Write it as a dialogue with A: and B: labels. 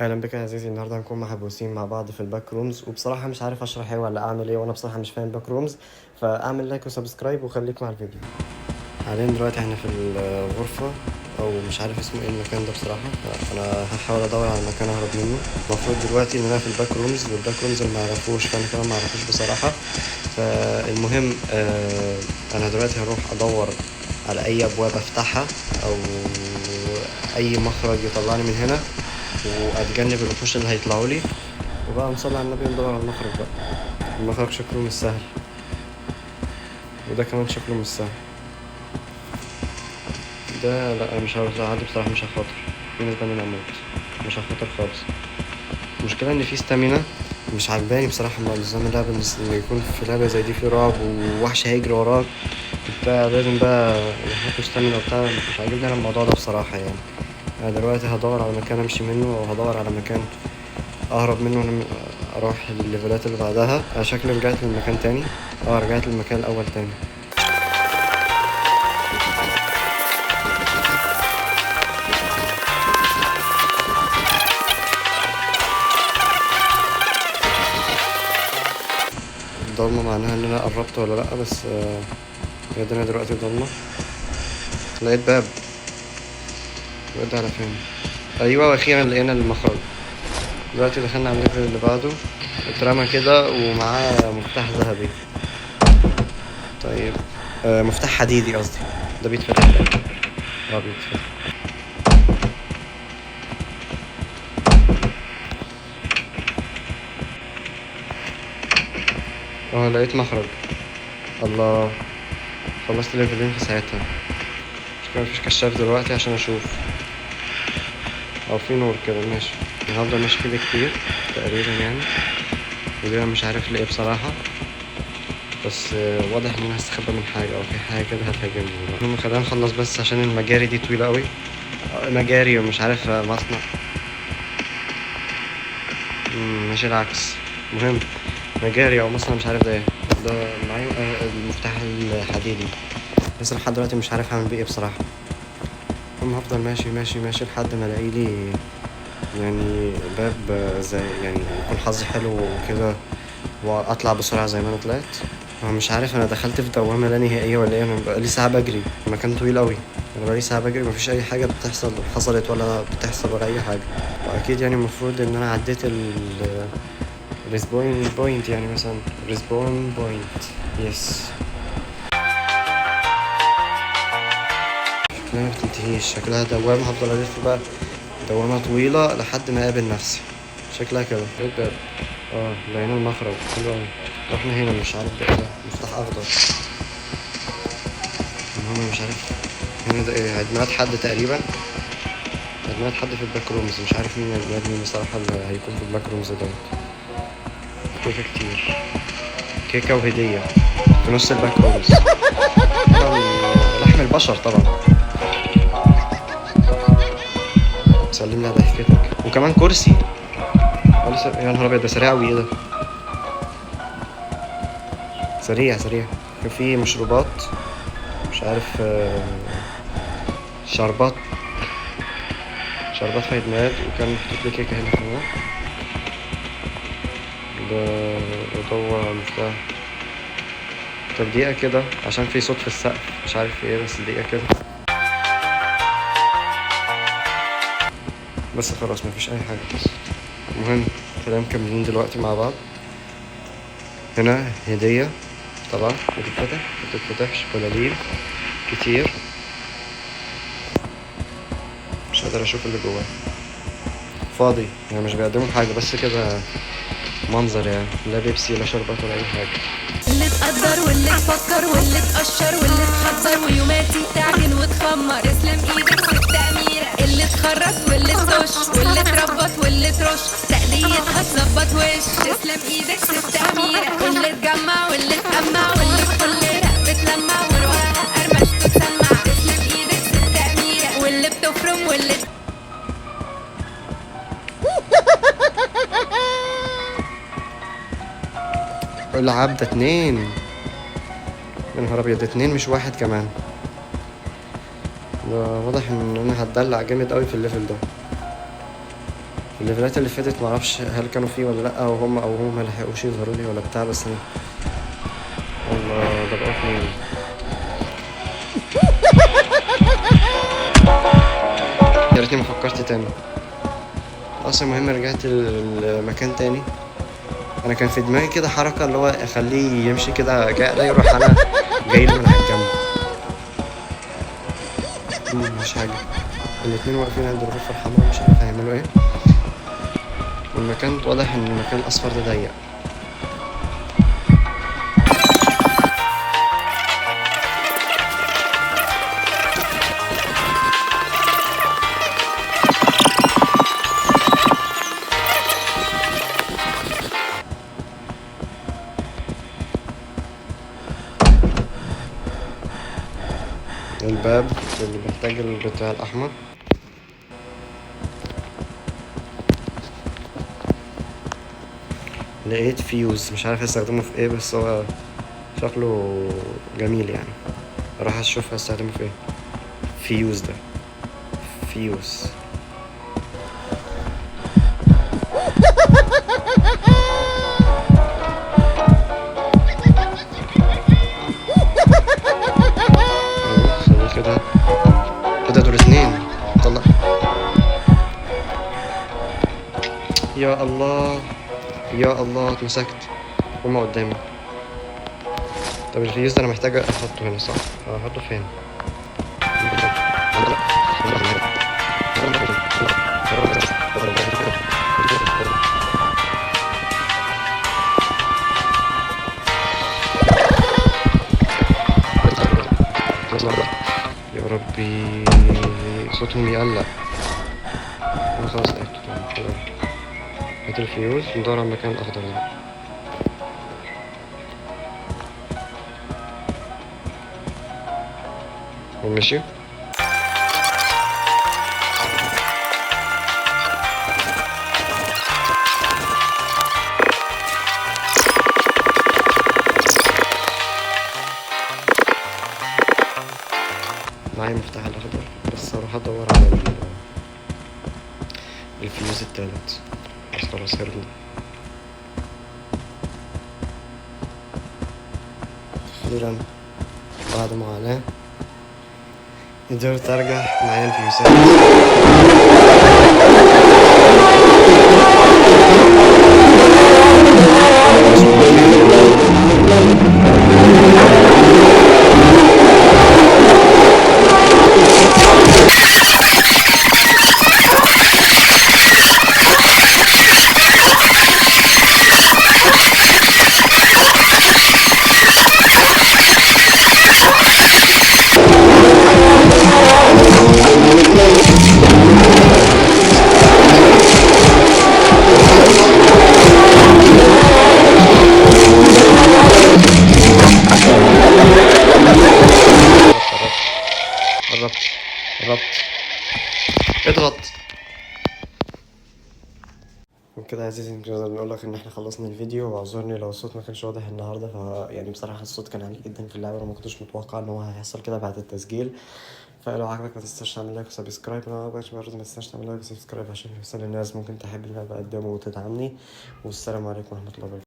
A: اهلا بك يا عزيزي. النهارده هنكون محبوسين مع بعض في الباك رومز، وبصراحه مش عارف اشرح ايه ولا اعمل ايه، وانا بصراحه مش فاهم باك رومز. فاعمل لايك وسبسكرايب وخليك مع الفيديو. حاليا دلوقتي احنا في الغرفه، او مش عارف اسمه ايه المكان ده بصراحه. انا هحاول ادور على مكان اهرب منه. المفروض دلوقتي ان انا في الباك رومز، والباك رومز اللي معرفوش فانا كمان معرفوش بصراحه. فالمهم انا دلوقتي هروح ادور على اي ابواب افتحها، او اي مخرج يطلعني من هنا، واتجنب الوحوش اللي هيطلعوا لي. وبقى نصلي على النبي وندور على المخرج بقى. المخرج شكله مش سهل، وده كمان شكله مش سهل. ده لا، مش هعدي بصراحة، مش هخاطر. في نسبة ان انا اموت، مش هخاطر خالص. المشكلة ان في ستامينا مش عجباني بصراحة. مع نظام اللعبة ان يكون في لعبة زي دي في رعب ووحش هيجري وراك وبتاع، لازم بقى يحطوا ستامينا وبتاع. مش عاجبني انا الموضوع ده بصراحة يعني. انا دلوقتي هدور على مكان امشي منه، او هدور على مكان اهرب منه. انا اروح للليفلات اللي بعدها. انا شكلي رجعت للمكان تاني. رجعت للمكان الاول تاني. الضلمة معناها ان انا قربت ولا لا، بس هي الدنيا دلوقتي ضلمة. لقيت باب. الواد على فين؟ ايوه، واخيرا لقينا المخرج. دلوقتي دخلنا على الليفل اللي بعده. اترمى كده ومعاه مفتاح ذهبي. طيب، مفتاح حديدي قصدي. ده بيتفتح ده. بيتفتح. لقيت مخرج. الله، خلصت ليفلين في ساعتها. مش كده مفيش كشاف دلوقتي عشان اشوف، او في نور كده ماشي. انا هفضل ماشي كده كتير تقريبا يعني، ودايما مش عارف ليه بصراحة. بس واضح ان انا هستخبى من حاجة، او في حاجة كده هتهاجمني. المهم خلينا نخلص بس عشان المجاري دي طويلة قوي. مجاري ومش عارف مصنع. ماشي العكس. المهم مجاري او مصنع مش عارف ده ايه. ده معايا المفتاح الحديدي، بس لحد دلوقتي مش عارف اعمل بيه ايه بصراحة. المهم هفضل ماشي ماشي ماشي لحد ما الاقي لي يعني باب، زي يعني يكون حظي حلو وكده، واطلع بسرعة زي ما انا طلعت. انا مش عارف انا دخلت في دوامة لا نهائية ولا ايه. انا بقالي ساعة بجري، المكان طويل قوي. انا بقالي ساعة بجري، مفيش اي حاجة حصلت ولا بتحصل ولا اي حاجة. واكيد يعني المفروض ان انا عديت الريسبون بوينت، يعني مثلا ريسبون بوينت. يس. شكلها ما بتنتهيش، شكلها دوامة هفضل الف بقى، دوامة طويلة لحد ما اقابل نفسي. شكلها كده. ايه الباب؟ لقينا المخرج. حلو اوي. رحنا هنا، مش عارف ده ايه. مفتاح اخضر. المهم مش عارف هنا ده ايه. عيد ميلاد حد تقريبا. عيد ميلاد حد في الباك رومز. مش عارف مين عيد ميلاد مين بصراحة اللي هيكون في الباك رومز ده. كيكة كتير، كيكة وهدية في نص الباك رومز. طبعا لحم البشر طبعا. سلمنا على ضحكتك. وكمان كرسي. يا نهار ابيض، ده سريع اوي. ايه ده؟ سريع سريع. كان في مشروبات، مش عارف شربات. شربات في عيد ميلاد، وكان محطوط لي كيكة هنا كمان. بدور على المفتاح. طب دقيقة كده عشان في صوت في السقف، مش عارف في ايه، بس دقيقة كده. بس خلاص مفيش أي حاجة. بس المهم خلينا مكملين دلوقتي مع بعض. هنا هدية طبعا بتتفتح مبتتفتحش. بلالين كتير، مش قادر أشوف اللي جواه. فاضي يعني، مش بيقدموا حاجة، بس كده منظر يعني. لا بيبسي لا شربات ولا أي حاجة.
B: اللي تقدر واللي تفكر واللي تقشر واللي تحضر ويوماتي تعجن وتخمر. تسلم ايدك ست أميرة. اللي تخرط واللي تطش واللي تربط واللي ترش تقليتها تظبط وش. تسلم ايدك ست أميرة. اللي تجمع واللي تقمع واللي في كل رق بتلمع ورواها قرمشته تسمع. تسلم ايدك ست أميرة. واللي بتفرم واللي
A: العب ده 2. يا نهار أبيض، 2 مش 1 كمان. ده واضح إن أنا هتدلع جامد أوي في الليفل ده. الليفلات اللي فاتت معرفش هل كانوا فيه ولا لأ، أو هم ملحقوش يظهروا لي ولا بتاع، بس أنا والله ده بقى اتنين. يا ريتني ما فكرت تاني. اصلا المهم رجعت المكان تاني. انا كان في دماغي كده حركه اللي هو اخليه يمشي كده جاي عليا، يروح انا جاي له من على الجنب. مش حاجه. الاتنين واقفين عند الغرفه الحمراء مش عارف هيعملوا ايه. والمكان واضح ان المكان الاصفر ده ضيق. الباب اللي محتاج البتاع الأحمر. لقيت فيوز مش عارف استخدمه في ايه، بس هو شكله جميل يعني. راح اشوف هستخدمه في ايه. فيوز ده فيوز. كده كده دول اتنين. طلع. يا الله يا الله اتمسكت. هما قدامي. طب الفيوز ده انا محتاج احطه هنا صح؟ احطه فين؟ يا ربي صوتهم يقلق. انا خلاص لقيته. هات الفيوز ندور على المكان الاخضر ده. ومشي. معايا مفتاح الاخضر، بس هروح ادور على الفيوز التالت. بس خلاص هربنا. أخيرا بعد معاناة قدرت أرجع معايا الفيوزات. قربت اضغط. وبكده يا عزيزي نقدر نقول لك ان احنا خلصنا الفيديو، واعذرني لو الصوت ما كانش واضح النهارده. يعني بصراحه الصوت كان عالي جدا في اللعبه، انا ما كنتش متوقع ان هو هيحصل كده بعد التسجيل. فلو عجبك ما تنساش تعمل لايك وسبسكرايب، لو ما عجبكش برضه ما تنساش تعمل لايك وسبسكرايب عشان يوصل للناس ممكن تحب اللي انا بقدمه وتدعمني. والسلام عليكم ورحمه الله وبركاته.